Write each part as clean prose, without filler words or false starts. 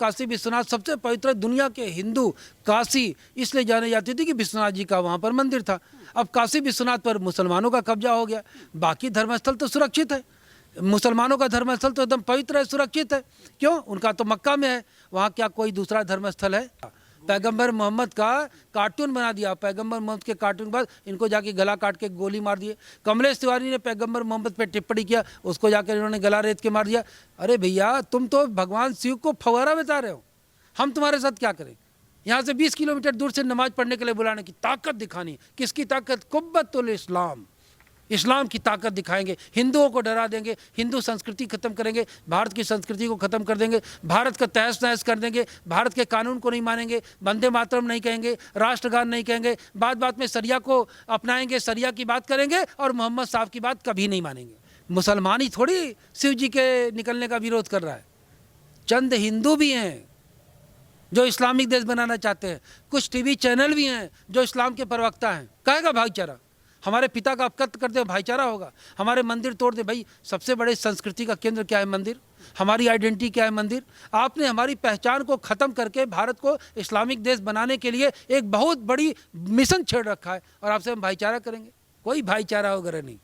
काशी विश्वनाथ सबसे पवित्र दुनिया के हिंदू काशी इसलिए जाने जाती थी कि विश्वनाथ जी का वहाँ पर मंदिर था। अब काशी विश्वनाथ पर मुसलमानों का कब्जा हो गया, बाकी धर्मस्थल तो सुरक्षित है, मुसलमानों का धर्मस्थल तो एकदम पवित्र है, सुरक्षित है। क्यों? उनका तो मक्का में है, वहाँ क्या कोई दूसरा धर्मस्थल है? पैगंबर मोहम्मद का कार्टून बना दिया, पैगंबर मोहम्मद के कार्टून के बाद इनको जाके गला काट के गोली मार दिए। कमलेश तिवारी ने पैगंबर मोहम्मद पे टिप्पणी किया, उसको जाकर इन्होंने गला रेत के मार दिया। अरे भैया, तुम तो भगवान शिव को फव्वारा बता रहे हो, हम तुम्हारे साथ क्या करें? यहाँ से 20 किलोमीटर दूर से नमाज पढ़ने के लिए बुलाने की ताकत दिखानी, किसकी ताकत? कुब्बतुल इस्लाम, इस्लाम की ताकत दिखाएंगे, हिंदुओं को डरा देंगे, हिंदू संस्कृति खत्म करेंगे, भारत की संस्कृति को खत्म कर देंगे, भारत का तहस नहस कर देंगे, भारत के कानून को नहीं मानेंगे, वंदे मातरम नहीं कहेंगे, राष्ट्रगान नहीं कहेंगे, बात बात में सरिया को अपनाएंगे, सरिया की बात करेंगे और मोहम्मद साहब की बात कभी नहीं मानेंगे। मुसलमान ही थोड़ी शिव जी के निकलने का विरोध कर रहा है, चंद हिंदू भी हैं जो इस्लामिक देश बनाना चाहते हैं, कुछ टीवी चैनल भी हैं जो इस्लाम के प्रवक्ता हैं। कहेगा भाईचारा? हमारे पिता का अपकत करते हो, भाईचारा होगा? हमारे मंदिर तोड़ दे। भाई, सबसे बड़े संस्कृति का केंद्र क्या है? मंदिर। हमारी आइडेंटिटी क्या है? मंदिर। आपने हमारी पहचान को ख़त्म करके भारत को इस्लामिक देश बनाने के लिए एक बहुत बड़ी मिशन छेड़ रखा है, और आपसे हम भाईचारा करेंगे? कोई भाईचारा वगैरह नहीं।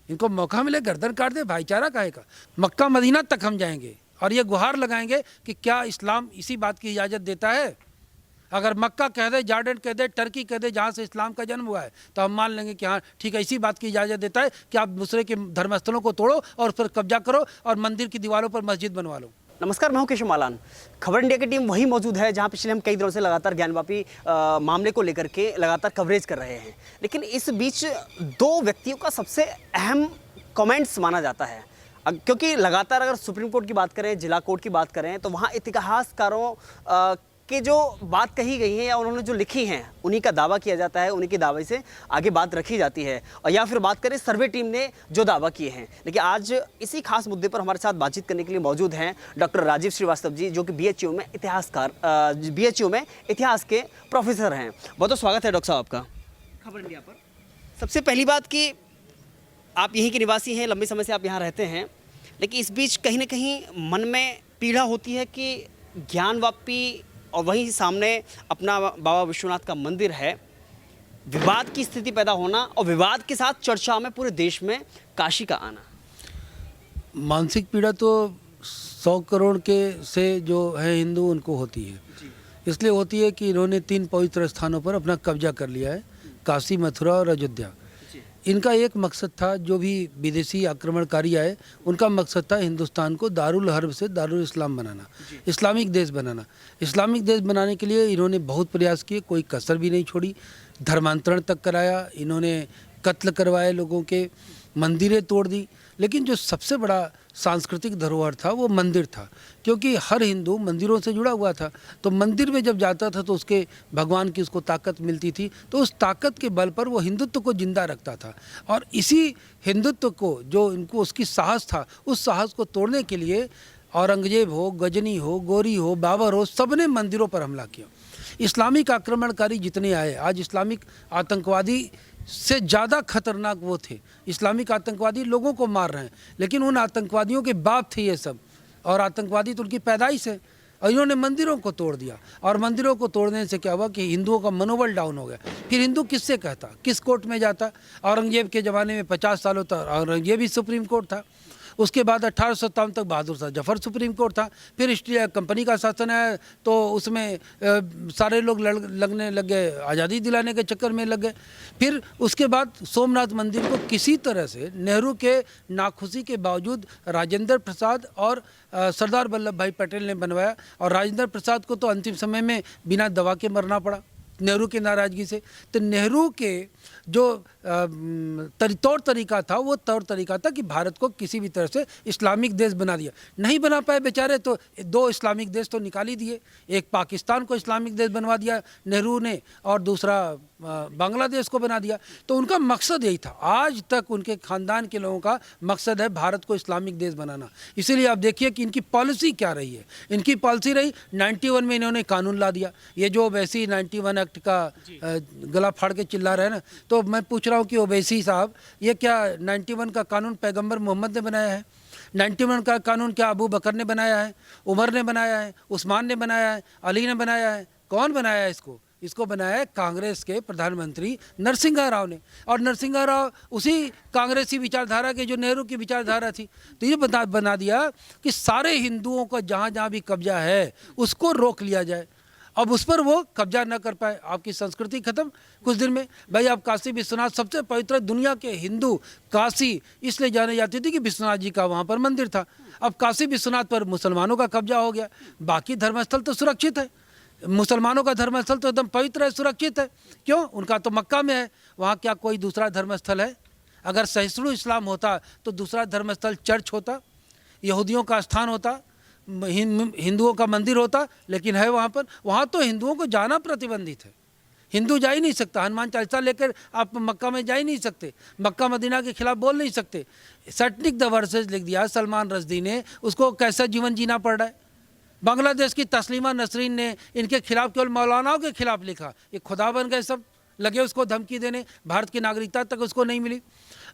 इनको मौका मिले गर्दन काट दे, भाईचारा काहे का? मक्का मदीना तक हम जाएंगे और ये गुहार लगाएंगे कि क्या इस्लाम इसी बात की इजाज़त देता है? अगर मक्का कह दे, जॉर्डन कह दे, टर्की कह दे, जहाँ से इस्लाम का जन्म हुआ है, तो हम मान लेंगे कि हाँ ठीक है, इसी बात की इजाज़त देता है कि आप दूसरे के धर्मस्थलों को तोड़ो और उस पर कब्जा करो और मंदिर की दीवारों पर मस्जिद बनवा लो। नमस्कार, मैं हूं केशव मालान। खबर इंडिया की टीम वहीं मौजूद है जहां पिछले हम कई दिनों से लगातार ज्ञानवापी मामले को लेकर के लगातार कवरेज कर रहे हैं। लेकिन इस बीच दो व्यक्तियों का सबसे अहम कमेंट्स माना जाता है, क्योंकि लगातार अगर सुप्रीम कोर्ट की बात करें, जिला कोर्ट की बात करें, तो वहाँ इतिहासकारों के जो बात कही गई है या उन्होंने जो लिखी हैं उन्हीं का दावा किया जाता है, उन्हीं के दावे से आगे बात रखी जाती है, और या फिर बात करें सर्वे टीम ने जो दावा किए हैं। लेकिन आज इसी खास मुद्दे पर हमारे साथ बातचीत करने के लिए मौजूद हैं डॉक्टर राजीव श्रीवास्तव जी, जो कि बीएचयू में इतिहास के प्रोफेसर हैं। बहुत बहुत स्वागत है डॉक्टर साहब आपका खबर इंडिया पर। सबसे पहली बात कि आप यहीं के निवासी हैं, लंबे समय से आप यहाँ रहते हैं, लेकिन इस बीच कहीं ना कहीं मन में पीड़ा होती है कि ज्ञानवापी और वहीं सामने अपना बाबा विश्वनाथ का मंदिर है, विवाद की स्थिति पैदा होना और विवाद के साथ चर्चा में पूरे देश में काशी का आना। मानसिक पीड़ा तो 100 करोड़ के से जो है हिंदू उनको होती है। इसलिए होती है कि इन्होंने 3 पवित्र स्थानों पर अपना कब्जा कर लिया है, काशी, मथुरा और अयोध्या। इनका एक मकसद था, जो भी विदेशी आक्रमणकारी आए उनका मकसद था हिंदुस्तान को दारुल हर्ब से दारुल इस्लाम बनाना, इस्लामिक देश बनाना। इस्लामिक देश बनाने के लिए इन्होंने बहुत प्रयास किए, कोई कसर भी नहीं छोड़ी, धर्मांतरण तक कराया, इन्होंने कत्ल करवाए लोगों के, मंदिरें तोड़ दी। लेकिन जो सबसे बड़ा सांस्कृतिक धरोहर था वो मंदिर था, क्योंकि हर हिंदू मंदिरों से जुड़ा हुआ था। तो मंदिर में जब जाता था तो उसके भगवान की उसको ताकत मिलती थी, तो उस ताकत के बल पर वो हिंदुत्व को जिंदा रखता था। और इसी हिंदुत्व को, जो इनको उसकी साहस था, उस साहस को तोड़ने के लिए औरंगजेब हो, गजनी हो, गोरी हो, बाबर हो, सब ने मंदिरों पर हमला किया। इस्लामिक आक्रमणकारी जितने आए, आज इस्लामिक आतंकवादी से ज़्यादा खतरनाक वो थे। इस्लामिक आतंकवादी लोगों को मार रहे हैं, लेकिन उन आतंकवादियों के बाप थे ये सब, और आतंकवादी तो उनकी पैदाइश है। और इन्होंने मंदिरों को तोड़ दिया, और मंदिरों को तोड़ने से क्या हुआ कि हिंदुओं का मनोबल डाउन हो गया। फिर हिंदू किससे कहता, किस कोर्ट में जाता? औरंगजेब के ज़माने में 50 सालों तक औरंगजेब ही सुप्रीम कोर्ट था। उसके बाद 1857 तक बहादुर शाह जफर सुप्रीम कोर्ट था। फिर ईस्ट इंडिया कंपनी का शासन आया, तो उसमें सारे लोग लगने लग गए, आज़ादी दिलाने के चक्कर में लग गए। फिर उसके बाद सोमनाथ मंदिर को किसी तरह से नेहरू के नाखुशी के बावजूद राजेंद्र प्रसाद और सरदार वल्लभ भाई पटेल ने बनवाया, और राजेंद्र प्रसाद को तो अंतिम समय में बिना दवा के मरना पड़ा नेहरू की नाराज़गी से। तो नेहरू के जो तौर तरीका था, वो तौर तरीका था कि भारत को किसी भी तरह से इस्लामिक देश बना दिया। नहीं बना पाए बेचारे, तो 2 इस्लामिक देश तो निकाल ही दिए। एक पाकिस्तान को इस्लामिक देश बनवा दिया नेहरू ने, और दूसरा बांग्लादेश को बना दिया। तो उनका मकसद यही था। आज तक उनके ख़ानदान के लोगों का मकसद है भारत को इस्लामिक देश बनाना। इसीलिए आप देखिए कि इनकी पॉलिसी क्या रही है। इनकी पॉलिसी रही, 91 में इन्होंने कानून ला दिया। ये जो ओवैसी 91 एक्ट का गला फाड़ के चिल्ला रहे हैं ना, तो मैं पूछ रहा हूँ कि ओवैसी साहब, ये क्या 91 का कानून पैगंबर मोहम्मद ने बनाया है? 91 का कानून क्या अबू बकर ने बनाया है, उमर ने बनाया है, उस्मान ने बनाया है, अली ने बनाया है? कौन बनाया है इसको? इसको बनाया है कांग्रेस के प्रधानमंत्री नरसिंहा राव ने। और नरसिंहा राव उसी कांग्रेसी विचारधारा के जो नेहरू की विचारधारा थी। तो ये बना दिया कि सारे हिंदुओं का जहाँ जहाँ भी कब्जा है उसको रोक लिया जाए। अब उस पर वो कब्जा न कर पाए, आपकी संस्कृति खत्म कुछ दिन में। भाई आप काशी विश्वनाथ, सबसे पवित्र दुनिया के हिंदू काशी इसलिए जाने जाती थी कि विश्वनाथ जी का वहाँ पर मंदिर था। अब काशी विश्वनाथ पर मुसलमानों का कब्जा हो गया। बाकी धर्मस्थल तो सुरक्षित है, मुसलमानों का धर्मस्थल तो एकदम पवित्र है, सुरक्षित है। क्यों? उनका तो मक्का में है, वहाँ क्या कोई दूसरा धर्मस्थल है? अगर सहिष्णु इस्लाम होता तो दूसरा धर्मस्थल चर्च होता, यहूदियों का स्थान होता, हिंदुओं का मंदिर होता, लेकिन है वहाँ पर। वहाँ तो हिंदुओं को जाना प्रतिबंधित है, हिंदू जा ही नहीं सकता। हनुमान चालीसा लेकर आप मक्का में जा ही नहीं सकते, मक्का मदीना के खिलाफ बोल नहीं सकते। सटनिक द वर्सेस लिख दिया सलमान रश्दी ने, उसको कैसा जीवन जीना पड़ रहा है। बांग्लादेश की तस्लीमा नसरीन ने इनके खिलाफ केवल मौलानाओं के खिलाफ लिखा, ये खुदा बन गए सब, लगे उसको धमकी देने, भारत की नागरिकता तक उसको नहीं मिली।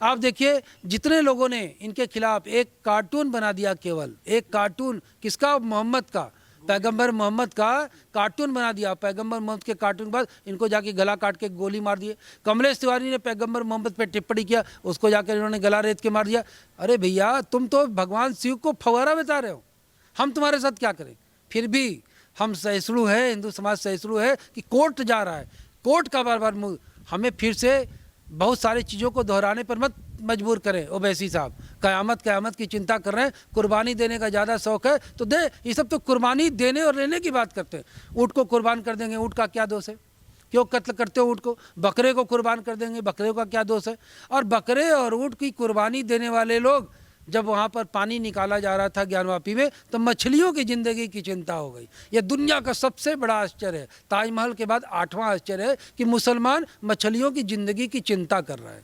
आप देखिए जितने लोगों ने इनके खिलाफ एक कार्टून बना दिया, केवल एक कार्टून, किसका? मोहम्मद का, पैगंबर मोहम्मद का कार्टून बना दिया। पैगंबर मोहम्मद के कार्टून के बाद इनको जाके गला काट के गोली मार दिए। कमलेश तिवारी ने पैगंबर मोहम्मद पे टिप्पणी किया, उसको जाकर इन्होंने गला रेत के मार दिया। अरे भैया तुम तो भगवान शिव को फव्वारा बता रहे हो, हम तुम्हारे साथ क्या करें? फिर भी हम सहिष्णु है, हिंदू समाज सहिष्णु है कि कोर्ट जा रहा है, कोर्ट का बार बार हमें फिर से बहुत सारी चीज़ों को दोहराने पर मत मजबूर करें। ओवैसी साहब क़यामत की चिंता कर रहे हैं, कुर्बानी देने का ज़्यादा शौक है तो दे। ये सब तो कुर्बानी देने और लेने की बात करते हैं। ऊँट को कुर्बान कर देंगे, ऊँट का क्या दोष है? क्यों कत्ल करते हो ऊँट को? बकरे को कुर्बान कर देंगे, बकरे का क्या दोष है? और बकरे और ऊँट की कुर्बानी देने वाले लोग, जब वहाँ पर पानी निकाला जा रहा था ज्ञानवापी में, तो मछलियों की ज़िंदगी की चिंता हो गई। ये दुनिया का सबसे बड़ा आश्चर्य है, ताजमहल के बाद 8वां आश्चर्य है कि मुसलमान मछलियों की ज़िंदगी की चिंता कर रहा है।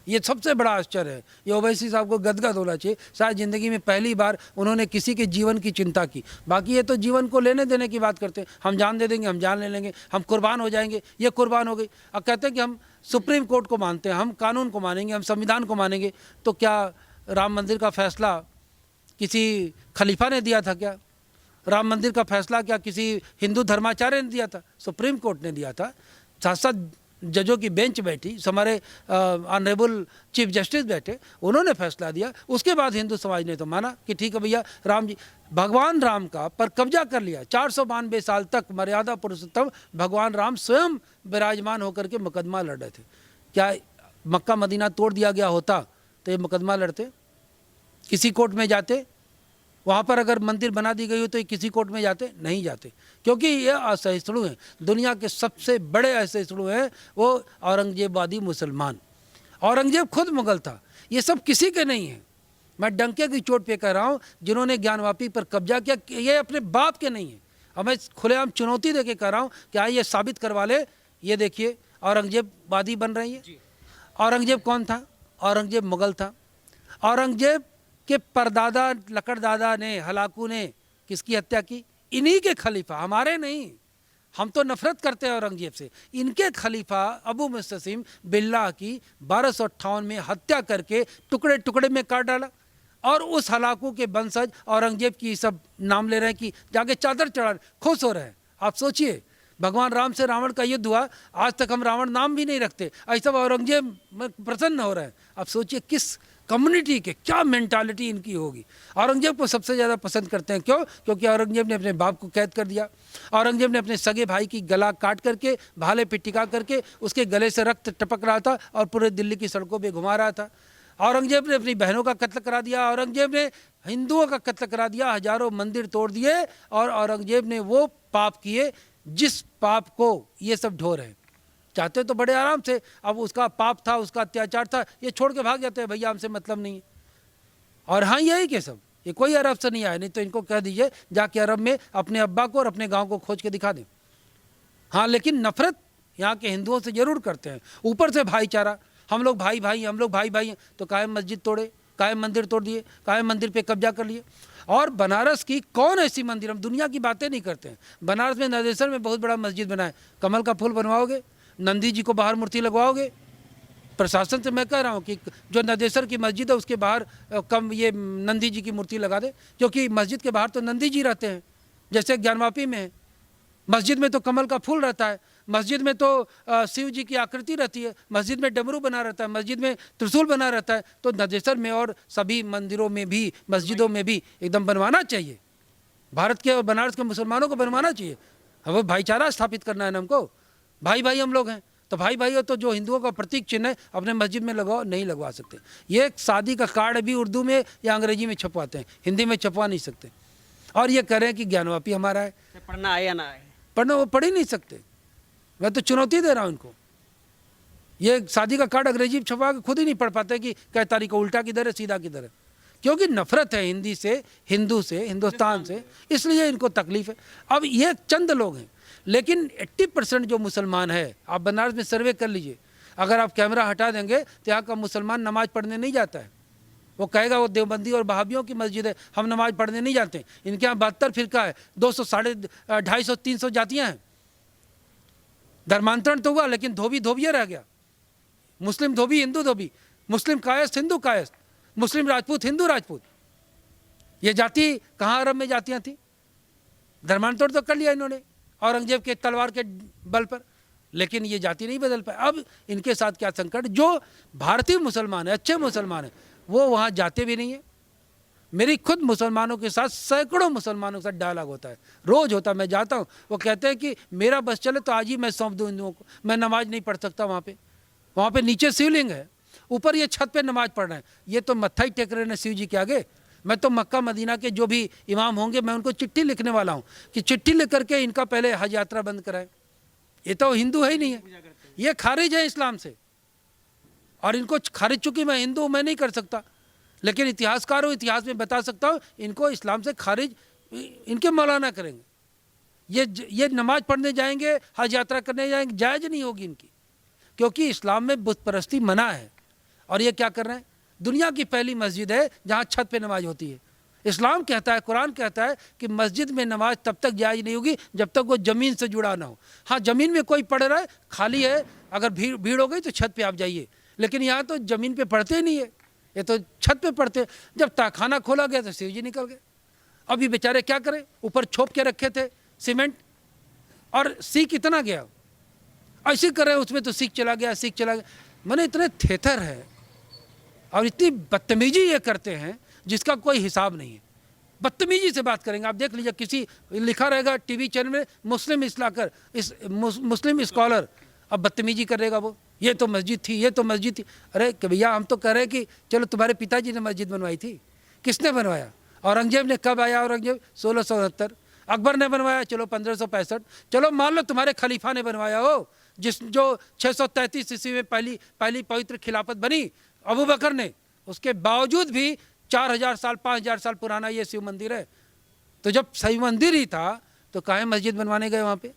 ये सबसे बड़ा आश्चर्य है। ये ओवैसी साहब को गदगद होना चाहिए, शायद ज़िंदगी में पहली बार उन्होंने किसी के जीवन की चिंता की। बाकी ये तो जीवन को लेने देने की बात करते हैं, हम जान दे देंगे, हम जान ले लेंगे, हम कुर्बान हो जाएंगे। ये कुर्बान हो गई। अब कहते हैं कि हम सुप्रीम कोर्ट को मानते हैं, हम कानून को मानेंगे, हम संविधान को मानेंगे। तो क्या राम मंदिर का फैसला किसी खलीफा ने दिया था क्या? राम मंदिर का फैसला क्या किसी हिंदू धर्माचार्य ने दिया था? सुप्रीम कोर्ट ने दिया था। 7 जजों की बेंच बैठी, हमारे ऑनरेबल चीफ जस्टिस बैठे, उन्होंने फैसला दिया। उसके बाद हिंदू समाज ने तो माना कि ठीक है भैया, राम जी, भगवान राम का पर कब्जा कर लिया। 492 साल तक मर्यादा पुरुषोत्तम भगवान राम स्वयं विराजमान होकर के मुकदमा लड़ रहे थे। क्या मक्का मदीना तोड़ दिया गया होता तो ये मुकदमा लड़ते? किसी कोर्ट में जाते? वहाँ पर अगर मंदिर बना दी गई हो तो ये किसी कोर्ट में जाते? नहीं जाते, क्योंकि ये असहिष्णु हैं। दुनिया के सबसे बड़े असहिष्णु हैं वो औरंगजेबवादी मुसलमान। औरंगजेब खुद मुगल था, ये सब किसी के नहीं है। मैं डंके की चोट पे कह रहा हूँ, जिन्होंने ज्ञानवापी पर कब्जा किया, ये अपने बाप के नहीं है। और मैं खुलेआम चुनौती दे के कह रहा हूँ कि ये साबित करवा ले। ये देखिए औरंगजेबवादी बन रही है। औरंगजेब कौन था? औरंगजेब मुगल था। औरंगजेब के परदादा लकड़दादा ने, हलाकू ने किसकी हत्या की? इन्हीं के खलीफा, हमारे नहीं। हम तो नफरत करते हैं औरंगजेब से। इनके खलीफा अबू मुस्तसिम बिल्लाह की 1258 में हत्या करके टुकड़े टुकड़े में काट डाला। और उस हलाकू के वंशज औरंगजेब की सब नाम ले रहे हैं कि जाके चादर चढ़ा, खुश हो रहे हैं। आप सोचिए, भगवान राम से रावण का युद्ध हुआ, आज तक हम रावण नाम भी नहीं रखते, ऐसा औरंगजेब प्रसन्न हो रहे हैं। आप सोचिए किस कम्युनिटी के क्या मेंटालिटी इनकी होगी। औरंगजेब को सबसे ज़्यादा पसंद करते हैं, क्यों? क्योंकि औरंगजेब ने अपने बाप को कैद कर दिया। औरंगजेब ने अपने सगे भाई की गला काट करके, भाले पे टिका करके, उसके गले से रक्त टपक रहा था और पूरे दिल्ली की सड़कों पे घुमा रहा था। औरंगजेब ने अपनी बहनों का कत्ल करा दिया। औरंगजेब ने हिंदुओं का कत्ल करा दिया, हजारों मंदिर तोड़ दिए। और औरंगजेब ने वो पाप किए जिस पाप को ये सब ढो रहे हैं। चाहते तो बड़े आराम से, अब उसका पाप था, उसका अत्याचार था, ये छोड़ के भाग जाते हैं, भैया हमसे मतलब नहीं है। और हाँ, यही के सब, ये कोई अरब से नहीं आया। नहीं तो इनको कह दीजिए जाके अरब में अपने अब्बा को और अपने गांव को खोज के दिखा दें। हाँ, लेकिन नफरत यहाँ के हिंदुओं से जरूर करते हैं। ऊपर से भाईचारा, हम लोग भाई भाई, हम लोग भाई भाई हैं। तो काहे मस्जिद तोड़े, काहे मंदिर तोड़ दिए, काहे मंदिर पे कब्जा कर लिए। और बनारस की कौन ऐसी मंदिर, हम दुनिया की बातें नहीं करते हैं। बनारस में नदेसर में बहुत बड़ा मस्जिद बना है, कमल का फूल बनवाओगे, नंदी जी को बाहर मूर्ति लगवाओगे, प्रशासन से मैं कह रहा हूँ कि जो नदेसर की मस्जिद है उसके बाहर कम ये नंदी जी की मूर्ति लगा दे, क्योंकि मस्जिद के बाहर तो नंदी जी रहते हैं, जैसे ज्ञानवापी में है। मस्जिद में तो कमल का फूल रहता है, मस्जिद में तो शिव जी की आकृति रहती है, मस्जिद में डमरू बना रहता है, मस्जिद में त्रिशूल बना रहता है। तो नदेसर में और सभी मंदिरों में भी, मस्जिदों में भी एकदम बनवाना चाहिए। भारत के और बनारस के मुसलमानों को बनवाना चाहिए। हमें भाईचारा स्थापित करना है ना, हमको भाई भाई हम लोग हैं, तो भाई भाई हो तो जो हिंदुओं का प्रतीक चिन्ह है अपने मस्जिद में लगाओ, नहीं लगवा सकते। ये एक शादी का कार्ड भी उर्दू में या अंग्रेजी में छपवाते हैं, हिंदी में छपवा नहीं सकते। और ये कह रहे हैं कि ज्ञानवापी हमारा है, पढ़ना आए या ना आए, पढ़ना वो पढ़ ही नहीं सकते। मैं तो चुनौती दे रहा हूँ इनको। ये शादी का कार्ड अंग्रेजी में छपवा के खुद ही नहीं पढ़ पाते कि क्या तारीख को उल्टा किधर है सीधा किधर है, क्योंकि नफरत है हिंदी से, हिंदू से, हिंदुस्तान से, इसलिए इनको तकलीफ है। अब ये चंद लोग हैं, लेकिन 80% जो मुसलमान है, आप बनारस में सर्वे कर लीजिए, अगर आप कैमरा हटा देंगे तो यहाँ का मुसलमान नमाज पढ़ने नहीं जाता है। वो कहेगा वो देवबंदी और बहाबियों की मस्जिद है, हम नमाज पढ़ने नहीं जाते। इनके यहाँ 72 फिरका है, 200, 250, 300 जातियाँ हैं। धर्मांतरण तो हुआ लेकिन धोबी धोबिया रह गया। मुस्लिम धोबी, हिंदू धोबी, मुस्लिम कायस्थ, हिंदू कायस्थ, मुस्लिम राजपूत, हिंदू राजपूत। ये जाति कहाँ अरब में जातियाँ थी? धर्मांतरण तो कर लिया इन्होंने औरंगजेब के तलवार के बल पर, लेकिन ये जाति नहीं बदल पाए। अब इनके साथ क्या संकट, जो भारतीय मुसलमान है, अच्छे मुसलमान है, वो वहाँ जाते भी नहीं है। मेरी खुद मुसलमानों के साथ, सैकड़ों मुसलमानों के साथ डायलॉग होता है, रोज होता है। मैं जाता हूँ, वो कहते हैं कि मेरा बस चले तो आज ही मैं सौंप दूँ हिंदुओं को, मैं नमाज नहीं पढ़ सकता वहाँ पे नीचे शिवलिंग है, ऊपर ये छत पे नमाज पढ़ रहे हैं, ये तो मत्था ही टेक रहे हैं शिव जी के आगे। मैं तो मक्का मदीना के जो भी इमाम होंगे, मैं उनको चिट्ठी लिखने वाला हूँ कि चिट्ठी लिख करके इनका पहले हज यात्रा बंद कराएं। ये तो हिंदू है ही नहीं है, ये खारिज है इस्लाम से, और इनको खारिज, चूंकि मैं हिंदू, मैं नहीं कर सकता, लेकिन इतिहासकार हूँ, इतिहास में बता सकता हूँ, इनको इस्लाम से खारिज इनके मौलाना करेंगे। ये नमाज पढ़ने जाएंगे, हज यात्रा करने जाएंगे, जायज़ नहीं होगी इनकी, क्योंकि इस्लाम में बुत परस्ती मना है। और ये क्या कर रहे हैं? दुनिया की पहली मस्जिद है जहाँ छत पे नमाज होती है। इस्लाम कहता है, कुरान कहता है कि मस्जिद में नमाज तब तक जायज़ नहीं होगी जब तक वो ज़मीन से जुड़ा ना हो। हाँ, ज़मीन में कोई पढ़ रहा है, खाली है, अगर भीड़ हो गई तो छत पे आप जाइए, लेकिन यहाँ तो ज़मीन पे पढ़ते ही नहीं है, ये तो छत पे पढ़ते। जब ताखाना खोला गया तो शिव जी निकल गए। अभी बेचारे क्या करें, ऊपर छोप के रखे थे सीमेंट, और सीख इतना गया, ऐसे कर रहे उसमें तो सीख चला गया, सीख चला गया। मैंने इतने थेथर है और इतनी बदतमीजी ये करते हैं जिसका कोई हिसाब नहीं है। बदतमीजी से बात करेंगे, आप देख लीजिए, किसी लिखा रहेगा टीवी चैनल में मुस्लिम स्कॉलर, अब बदतमीजी करेगा वो, ये तो मस्जिद थी, ये तो मस्जिद थी। अरे भैया, हम तो कह रहे हैं कि चलो तुम्हारे पिताजी ने मस्जिद बनवाई थी, किसने बनवाया? औरंगजेब ने। कब आया औरंगजेब? 1669। अकबर ने बनवाया, चलो 1565। चलो मान लो तुम्हारे खलीफा ने बनवाया हो, जो 633 ईस्वी में पहली पवित्र खिलाफत बनी, अबू बकर ने। उसके बावजूद भी 4000 साल 5000 साल पुराना ये शिव मंदिर है। तो जब शिव मंदिर ही था तो काहे मस्जिद बनवाने गए वहाँ पे?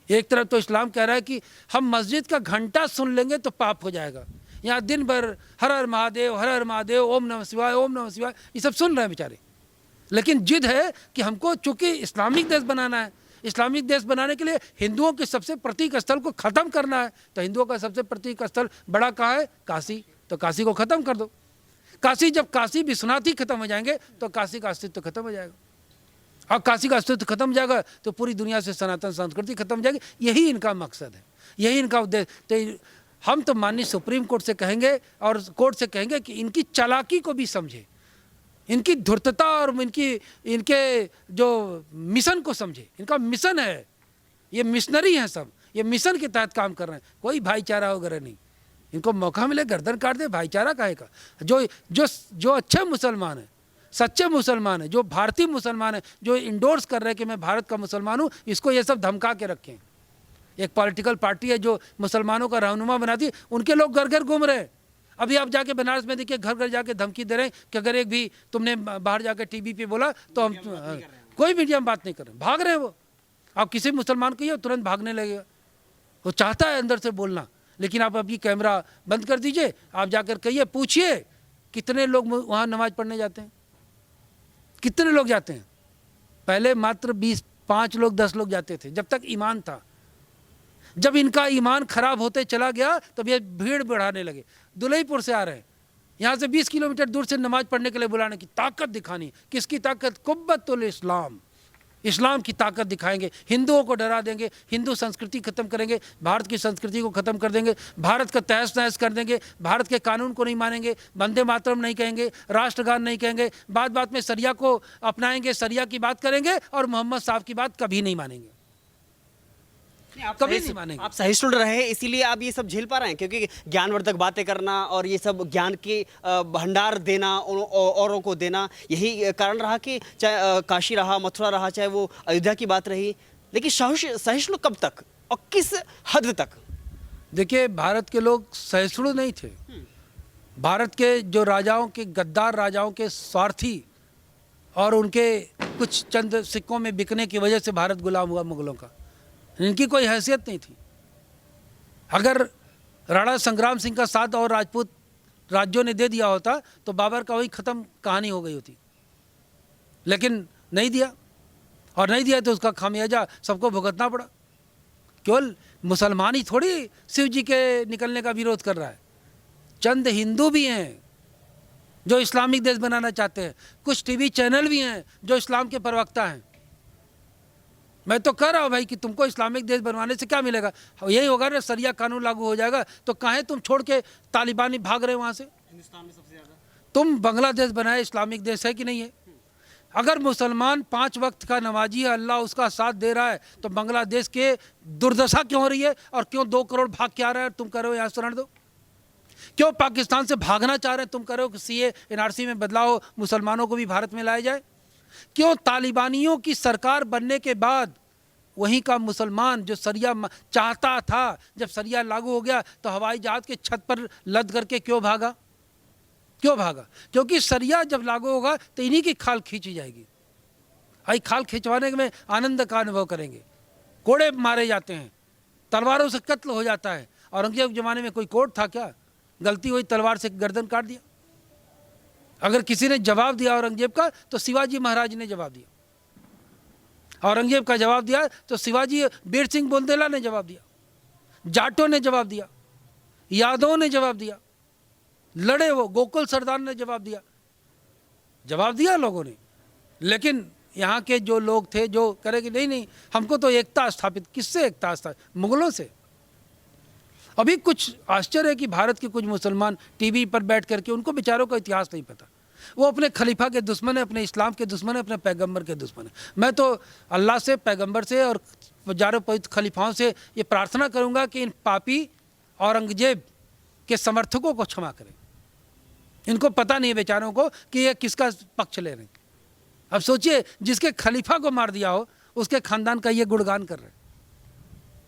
एक तरफ तो इस्लाम कह रहा है कि हम मस्जिद का घंटा सुन लेंगे तो पाप हो जाएगा, यहाँ दिन भर हर हर महादेव, हर हर महादेव, ओम नमः शिवाय, ओम नमः शिवाय, ये सब सुन रहे हैं बेचारे। लेकिन जिद है कि हमको चूंकि इस्लामिक देश बनाना है, इस्लामिक देश बनाने के लिए हिंदुओं के सबसे प्रतीक स्थल को ख़त्म करना है। तो हिंदुओं का सबसे प्रतीक स्थल बड़ा कहाँ है? काशी। तो काशी को ख़त्म कर दो। काशी, जब काशी विश्वनाथ ही खत्म हो जाएंगे तो काशी का अस्तित्व खत्म हो जाएगा, और काशी का अस्तित्व खत्म हो जाएगा तो पूरी दुनिया से सनातन संस्कृति खत्म हो जाएगी। यही इनका मकसद है, यही इनका उद्देश्य। तो हम तो माननीय सुप्रीम कोर्ट से कहेंगे और कोर्ट से कहेंगे कि इनकी चालाकी को भी समझे, इनकी धूर्तता और इनके जो मिशन को समझे। इनका मिशन है, ये मिशनरी हैं सब, ये मिशन के तहत काम कर रहे हैं, कोई भाईचारा वगैरह नहीं। इनको मौका मिले गर्दन काट दे, भाईचारा काहे का? जो अच्छे मुसलमान हैं, सच्चे मुसलमान हैं, जो भारतीय मुसलमान हैं, जो इंडोर्स कर रहे हैं कि मैं भारत का मुसलमान हूँ, इसको ये सब धमका के रखें। एक पॉलिटिकल पार्टी है जो मुसलमानों का रहनुमा बनाती है, उनके लोग घर घर घूम रहे हैं। अभी आप जाके बनारस में देखिए, घर घर जाके धमकी दे रहे हैं कि अगर एक भी तुमने बाहर जाकर टीवी पे बोला तो हम कोई मीडिया में बात नहीं कर रहे, भाग रहे हैं वो। आप किसी मुसलमान को कहिए तुरंत भागने लगेगा, वो चाहता है अंदर से बोलना, लेकिन आप अभी कैमरा बंद कर दीजिए, आप जाकर कहिए, पूछिए कितने लोग वहाँ नमाज पढ़ने जाते हैं, कितने लोग जाते हैं? पहले मात्र 20-5 लोग 10 लोग जाते थे जब तक ईमान था। जब इनका ईमान खराब होते चला गया तब ये भीड़ बढ़ाने लगे। दुलईपुर से आ रहे हैं, यहाँ से 20 किलोमीटर दूर से नमाज पढ़ने के लिए बुलाने की ताकत दिखानी। किसकी ताकत? कुब्बतुल इस्लाम, इस्लाम की ताकत दिखाएंगे। हिंदुओं को डरा देंगे, हिंदू संस्कृति खत्म करेंगे, भारत की संस्कृति को खत्म कर देंगे, भारत का तहस नहस कर देंगे, भारत के कानून को नहीं मानेंगे, वंदे मातरम नहीं कहेंगे, राष्ट्रगान नहीं कहेंगे, बात बात में सरिया को अपनाएंगे, सरिया की बात करेंगे और मोहम्मद साहब की बात कभी नहीं मानेंगे, कभी नहीं मानेंगे। आप सहिष्णु रहे इसीलिए आप ये सब झेल पा रहे हैं, क्योंकि ज्ञानवर्धक बातें करना और ये सब ज्ञान के भंडार देना औरों को देना, यही कारण रहा कि चाहे काशी रहा, मथुरा रहा, चाहे वो अयोध्या की बात रही। लेकिन सहिष्णु कब तक और किस हद तक? देखिए, भारत के लोग सहिष्णु नहीं थे। भारत के जो राजाओं के, गद्दार राजाओं के स्वार्थी और उनके कुछ चंद सिक्कों में बिकने की वजह से भारत गुलाम हुआ मुगलों का। इनकी कोई हैसियत नहीं थी। अगर राणा संग्राम सिंह का साथ और राजपूत राज्यों ने दे दिया होता तो बाबर का वही ख़त्म कहानी हो गई होती, लेकिन नहीं दिया, और नहीं दिया तो उसका खामियाजा सबको भुगतना पड़ा। केवल मुसलमान ही थोड़ी शिव जी के निकलने का विरोध कर रहा है, चंद हिंदू भी हैं जो इस्लामिक देश बनाना चाहते हैं, कुछ टीवी चैनल भी हैं जो इस्लाम के प्रवक्ता हैं। मैं तो कह रहा हूँ भाई कि तुमको इस्लामिक देश बनवाने से क्या मिलेगा? यही होगा ना, सरिया कानून लागू हो जाएगा तो काहे तुम छोड़ के तालिबानी भाग रहे हो वहाँ से? हिंदुस्तान में सबसे ज़्यादा तुम बांग्लादेश बनाए इस्लामिक देश है कि नहीं है? अगर मुसलमान 5 वक्त का नमाजी है, अल्लाह उसका साथ दे रहा है, तो बांग्लादेश के दुर्दशा क्यों हो रही है? और क्यों 2 करोड़ भाग के आ रहे हैं? तुम कह रहे हो यहाँ से रहने दो। क्यों पाकिस्तान से भागना चाह रहे हैं? तुम कह रहे हो कि सीए एनआरसी में बदलाव हो, मुसलमानों को भी भारत में लाया जाए। क्यों तालिबानियों की सरकार बनने के बाद वहीं का मुसलमान जो सरिया चाहता था, जब सरिया लागू हो गया तो हवाई जहाज के छत पर लद करके क्यों भागा? क्यों भागा? क्योंकि सरिया जब लागू होगा तो इन्हीं की खाल खींची जाएगी। आई खाल खिंचवाने में आनंद का अनुभव करेंगे। कोड़े मारे जाते हैं, तलवारों से कत्ल हो जाता है। औरंगजेब के ज़माने में कोई कोर्ट था क्या? गलती हुई तलवार से गर्दन काट दिया। अगर किसी ने जवाब दिया औरंगजेब का तो शिवाजी महाराज ने जवाब दिया। औरंगजेब का जवाब दिया तो शिवाजी, बीर सिंह बुंदेला ने जवाब दिया, जाटों ने जवाब दिया, यादवों ने जवाब दिया, लड़े वो गोकुल सरदार ने जवाब दिया लोगों ने। लेकिन यहाँ के जो लोग थे जो करे कि नहीं नहीं हमको तो एकता स्थापित, किससे एकता स्थापित? मुगलों से। अभी कुछ आश्चर्य है कि भारत के कुछ मुसलमान टीवी पर बैठ करके, उनको बेचारों का इतिहास नहीं पता, वो अपने खलीफा के दुश्मन है, अपने इस्लाम के दुश्मन है, अपने पैगंबर के दुश्मन है। मैं तो अल्लाह से, पैगंबर से और हजारों पवित्र खलीफाओं से ये प्रार्थना करूंगा कि इन पापी औरंगजेब के समर्थकों को क्षमा करें। इनको पता नहीं है बेचारों को कि ये किसका पक्ष ले रहे हैं। अब सोचिए, जिसके खलीफा को मार दिया हो उसके खानदान का ये गुणगान कर रहे हैं।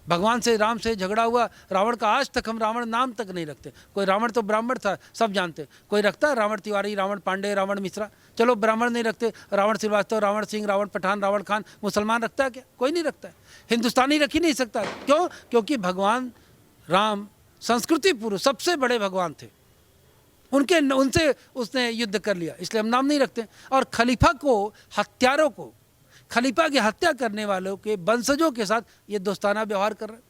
भगवान से, राम से झगड़ा हुआ रावण का, आज तक हम रावण नाम तक नहीं रखते। कोई रावण तो ब्राह्मण था, सब जानते। कोई रखता है रावण तिवारी, रावण पांडे, रावण मिश्रा? चलो ब्राह्मण नहीं रखते, रावण श्रीवास्तव, रावण सिंह, रावण पठान, रावण खान। मुसलमान रखता है क्या? कोई नहीं रखता है। हिंदुस्तानी रख ही नहीं सकता। क्यों? क्योंकि भगवान राम संस्कृति पुरुष, सबसे बड़े भगवान थे, उनसे उसने युद्ध कर लिया, इसलिए हम नाम नहीं रखते। और खलीफा को, हत्यारों को, खलीफा की हत्या करने वालों के वंशजों के साथ ये दोस्ताना व्यवहार कर रहे हैं।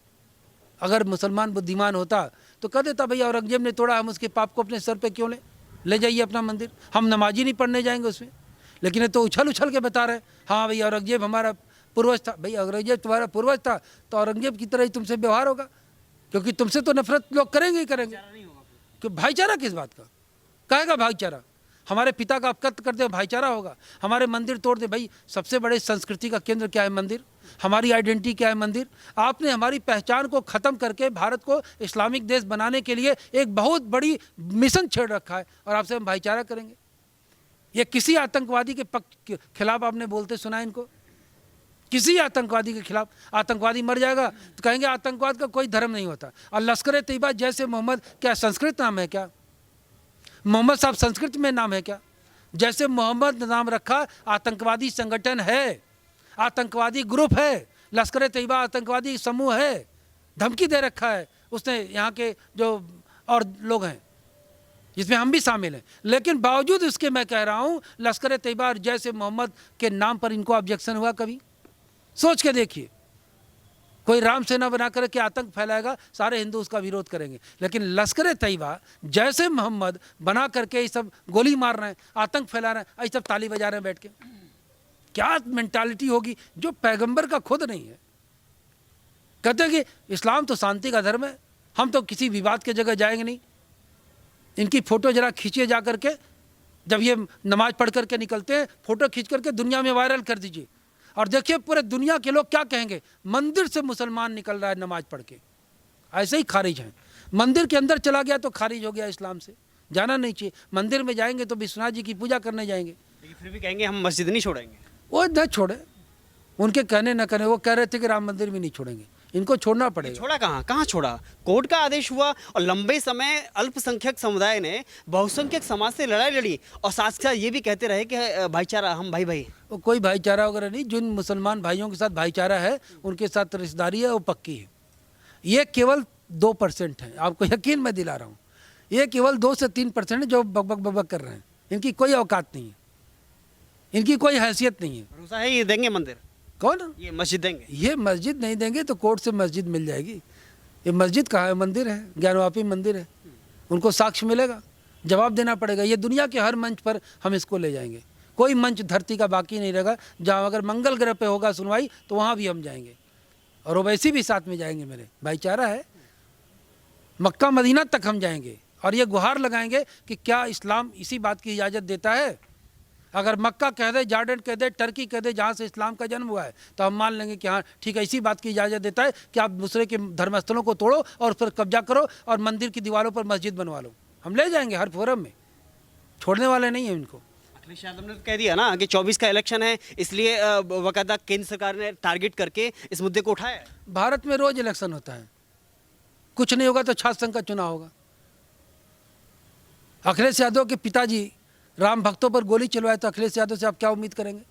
अगर मुसलमान बुद्धिमान होता तो कह देता भैया औरंगजेब ने तोड़ा, हम उसके पाप को अपने सर पे क्यों ले जाइए अपना मंदिर, हम नमाज ही नहीं पढ़ने जाएंगे उसमें। लेकिन ये तो उछल उछल के बता रहे हैं, हाँ भैया औरंगजेब हमारा पूर्वज था। भैया औरंगजेब तुम्हारा पूर्वज था तो औरंगजेब की तरह ही तुमसे व्यवहार होगा, क्योंकि तुमसे तो नफरत लोग करेंगे ही करेंगे। कि भाईचारा किस बात का? कहेगा भाईचारा? हमारे पिता का आप कत्ल कर दे, भाईचारा होगा? हमारे मंदिर तोड़ दे, भाई सबसे बड़े संस्कृति का केंद्र क्या है? मंदिर। हमारी आइडेंटिटी क्या है? मंदिर। आपने हमारी पहचान को ख़त्म करके भारत को इस्लामिक देश बनाने के लिए एक बहुत बड़ी मिशन छेड़ रखा है, और आपसे हम भाईचारा करेंगे? ये किसी आतंकवादी के खिलाफ आपने बोलते सुना इनको? किसी आतंकवादी के खिलाफ? आतंकवादी मर जाएगा तो कहेंगे आतंकवाद का कोई धर्म नहीं होता। और लश्कर तैयबा जैसे मोहम्मद, क्या संस्कृत नाम है क्या? मोहम्मद साहब संस्कृत में नाम है क्या? जैसे मोहम्मद नाम रखा, आतंकवादी संगठन है, आतंकवादी ग्रुप है, लश्कर तैयबा आतंकवादी समूह है, धमकी दे रखा है उसने यहाँ के जो और लोग हैं, जिसमें हम भी शामिल हैं। लेकिन बावजूद उसके मैं कह रहा हूँ, लश्कर तैयबा जैसे मोहम्मद के नाम पर इनको ऑब्जेक्शन हुआ कभी? सोच के देखिए। कोई राम सेना बना कर के आतंक फैलाएगा, सारे हिंदू उसका विरोध करेंगे। लेकिन लश्कर तैयबा जैसे मोहम्मद बना करके ये सब गोली मार रहे हैं, आतंक फैला रहे हैं, ये सब ताली बजा रहे हैं बैठ के। क्या मेंटालिटी होगी जो पैगंबर का खुद नहीं है। कहते हैं कि इस्लाम तो शांति का धर्म है, हम तो किसी विवाद के जगह जाएंगे नहीं। इनकी फ़ोटो जरा खींचिए जा करके, जब ये नमाज पढ़ करके निकलते हैं, फ़ोटो खींच करके दुनिया में वायरल कर दीजिए और देखिए पूरे दुनिया के लोग क्या कहेंगे। मंदिर से मुसलमान निकल रहा है नमाज पढ़ के, ऐसे ही खारिज हैं। मंदिर के अंदर चला गया तो खारिज हो गया इस्लाम से, जाना नहीं चाहिए। मंदिर में जाएंगे तो विश्वनाथ जी की पूजा करने जाएंगे, लेकिन फिर भी कहेंगे हम मस्जिद नहीं छोड़ेंगे। वो न छोड़े, उनके कहने न कहने। वो कह रहे थे कि राम मंदिर भी नहीं छोड़ेंगे, इनको छोड़ना पड़ेगा। छोड़ा कहाँ छोड़ा? कोर्ट का आदेश हुआ और लंबे समय अल्पसंख्यक समुदाय ने बहुसंख्यक समाज से लड़ाई लड़ी और साथ साथ ये भी कहते रहे कि भाईचारा, हम भाई भाई। वो कोई भाईचारा वगैरह नहीं। जिन मुसलमान भाइयों के साथ भाईचारा है, उनके साथ रिश्तेदारी है, वो पक्की है। ये केवल 2% है, आपको यकीन मैं दिला रहा हूँ। ये केवल 2 से 3% है जो बकबक बकबक कर रहे हैं। इनकी कोई औकात नहीं है, इनकी कोई हैसियत नहीं है। भरोसा है ये देंगे मंदिर? कौन? ये मस्जिद देंगे? ये मस्जिद नहीं देंगे तो कोर्ट से मस्जिद मिल जाएगी। ये मस्जिद कहाँ है? मंदिर है, ज्ञानवापी मंदिर है। उनको साक्ष्य मिलेगा, जवाब देना पड़ेगा। ये दुनिया के हर मंच पर हम इसको ले जाएंगे। कोई मंच धरती का बाकी नहीं रहेगा जहाँ अगर मंगल ग्रह पे होगा सुनवाई तो वहाँ भी हम जाएंगे, और ओवैसी भी साथ में जाएंगे। मेरे भाईचारा है, मक्का मदीना तक हम जाएंगे और ये गुहार लगाएंगे कि क्या इस्लाम इसी बात की इजाज़त देता है? अगर मक्का कह दे, जॉर्डन कह दे, टर्की कह दे जहाँ से इस्लाम का जन्म हुआ है, तो हम मान लेंगे कि हाँ ठीक है, इसी बात की इजाज़त देता है कि आप दूसरे के धर्मस्थलों को तोड़ो और उस पर कब्जा करो और मंदिर की दीवारों पर मस्जिद बनवा लो। हम ले जाएंगे हर फोरम में, छोड़ने वाले नहीं हैं इनको। अखिलेश यादव ने तो कह दिया ना कि 24 का इलेक्शन है, इसलिए बाकायदा केंद्र सरकार ने टारगेट करके इस मुद्दे को उठाया है। भारत में रोज इलेक्शन होता है, कुछ नहीं होगा तो छात्र संघ का चुनाव होगा। अखिलेश यादव के पिताजी राम भक्तों पर गोली चलवाए तो अखिलेश यादव से आप क्या उम्मीद करेंगे?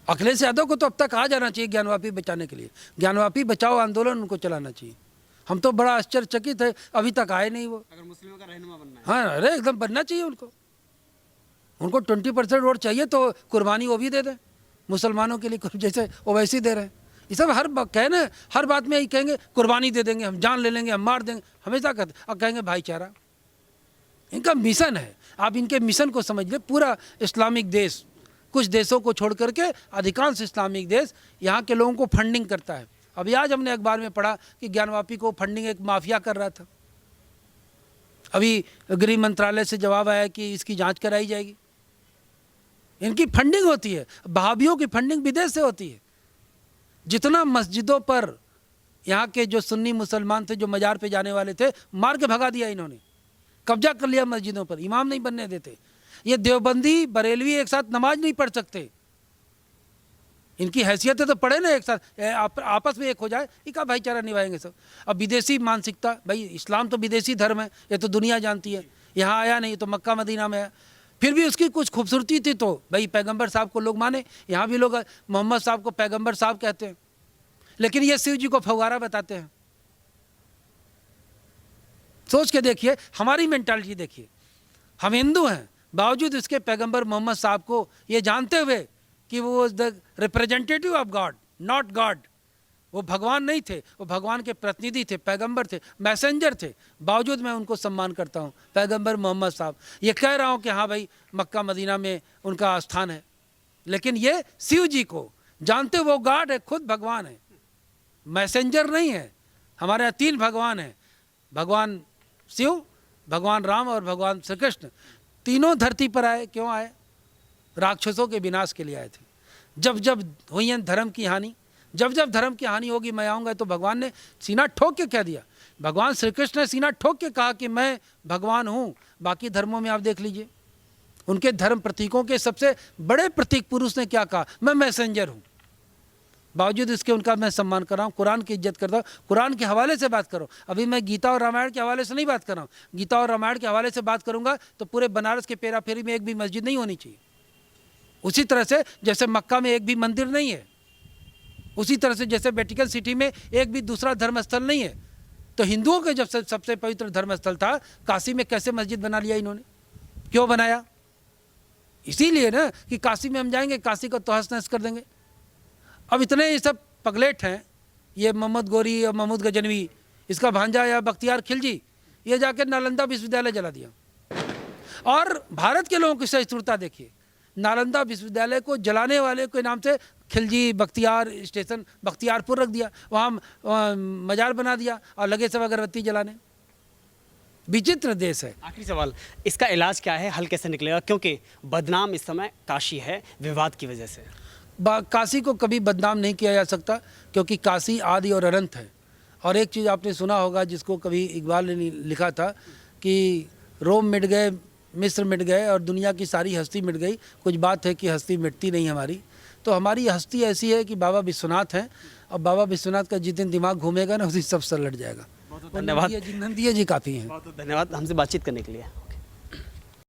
अखिलेश यादव को तो अब तक आ जाना चाहिए ज्ञानवापी बचाने के लिए। ज्ञानवापी बचाओ आंदोलन उनको चलाना चाहिए। हम तो बड़ा आश्चर्यचकित है, अभी तक आए नहीं वो। अगर मुस्लिमों का रहनुमा बनना है, हाँ अरे एकदम बनना चाहिए उनको। उनको 20% वोट चाहिए तो कुर्बानी वो भी दे दें मुसलमानों के लिए, जैसे ओवैसी दे रहे हैं। ये सब कहने हर बात में यही कहेंगे कुर्बानी दे देंगे, हम जान ले लेंगे, हम मार देंगे, हमेशा कहते। अब कहेंगे भाईचारा, इनका मिशन है। आप इनके मिशन को समझ ले। पूरा इस्लामिक देश, कुछ देशों को छोड़ करके अधिकांश इस्लामिक देश यहाँ के लोगों को फंडिंग करता है। अभी आज हमने अखबार में पढ़ा कि ज्ञानवापी को फंडिंग एक माफिया कर रहा था। अभी गृह मंत्रालय से जवाब आया कि इसकी जांच कराई जाएगी। इनकी फंडिंग होती है, वहाबियों की फंडिंग विदेश से होती है। जितना मस्जिदों पर यहाँ के जो सुन्नी मुसलमान थे, जो मजार पे जाने वाले थे, मार के भगा दिया इन्होंने, कब्जा कर लिया मस्जिदों पर, इमाम नहीं बनने देते। ये देवबंदी बरेलवी एक साथ नमाज नहीं पढ़ सकते। इनकी हैसियत है तो पढ़े ना एक साथ, आपस में एक हो जाए, इनका भाईचारा निभाएंगे सब। अब विदेशी मानसिकता, भाई इस्लाम तो विदेशी धर्म है, ये तो दुनिया जानती है। यहाँ आया नहीं तो मक्का मदीना में आया, फिर भी उसकी कुछ खूबसूरती थी तो भाई पैगंबर साहब को लोग माने। यहाँ भी लोग मोहम्मद साहब को पैगंबर साहब कहते हैं, लेकिन ये शिव जी को फव्वारा बताते हैं। सोच के देखिए, हमारी मेंटालिटी देखिए। हम हिंदू हैं, बावजूद इसके पैगंबर मोहम्मद साहब को ये जानते हुए कि वो the representative of God, not God, वो भगवान नहीं थे, वो भगवान के प्रतिनिधि थे, पैगंबर थे, मैसेंजर थे, बावजूद मैं उनको सम्मान करता हूँ। पैगंबर मोहम्मद साहब, ये कह रहा हूँ कि हाँ भाई मक्का मदीना में उनका स्थान है, लेकिन ये शिव जी को जानते, वो गॉड है, खुद भगवान है, मैसेंजर नहीं है। हमारे यहाँ 3 भगवान हैं, भगवान शिव, भगवान राम और भगवान श्री कृष्ण। तीनों धरती पर आए, क्यों आए? राक्षसों के विनाश के लिए आए थे। जब जब हुई है धर्म की हानि, जब जब धर्म की हानि होगी मैं आऊँगा, तो भगवान ने सीना ठोक के कह दिया। भगवान श्री कृष्ण ने सीना ठोक के कहा कि मैं भगवान हूँ। बाकी धर्मों में आप देख लीजिए, उनके धर्म प्रतीकों के सबसे बड़े प्रतीक पुरुष ने क्या कहा? मैं मैसेंजर हूँ। बावजूद इसके उनका मैं सम्मान कर रहा हूँ, कुरान की इज्जत करता हूँ, कुरान के हवाले से बात करो। अभी मैं गीता और रामायण के हवाले से नहीं बात कर रहा हूँ। गीता और रामायण के हवाले से बात करूँगा तो पूरे बनारस के पेरा फेरी में एक भी मस्जिद नहीं होनी चाहिए। उसी तरह से जैसे मक्का में एक भी मंदिर नहीं है, उसी तरह से जैसे वेटिकन सिटी में एक भी दूसरा धर्मस्थल नहीं है, तो हिंदुओं के जब सबसे पवित्र धर्मस्थल था काशी में, कैसे मस्जिद बना लिया इन्होंने? क्यों बनाया? इसीलिए ना कि काशी में हम जाएंगे, काशी को तहस नहस कर देंगे। अब इतने ये सब पगलेट हैं ये मोहम्मद गोरी और महमूद गजनवी, इसका भांजा या बख्तियार खिलजी, ये जाकर नालंदा विश्वविद्यालय जला दिया। और भारत के लोगों की सहिष्णुता देखिए, नालंदा विश्वविद्यालय को जलाने वाले के नाम से खिलजी बख्तियार स्टेशन बख्तियारपुर रख दिया, वहाँ मजार बना दिया और लगे सब अगरबत्ती जलाने। विचित्र देश है। आखिरी सवाल, इसका इलाज क्या है, हल कैसे निकलेगा? क्योंकि बदनाम इस समय काशी है विवाद की वजह से। काशी को कभी बदनाम नहीं किया जा सकता, क्योंकि काशी आदि और अनंत है। और एक चीज़ आपने सुना होगा, जिसको कभी इकबाल ने लिखा था कि रोम मिट गए, मिस्र मिट गए और दुनिया की सारी हस्ती मिट गई, कुछ बात है कि हस्ती मिटती नहीं हमारी। तो हमारी हस्ती ऐसी है कि बाबा विश्वनाथ हैं, और बाबा विश्वनाथ का जिस दिन दिमाग घूमेगा ना, उसी सब सर लट जाएगा। धन्यवाद। नंदिया जी काफ़ी हैं। बहुत धन्यवाद हमसे बातचीत करने के लिए।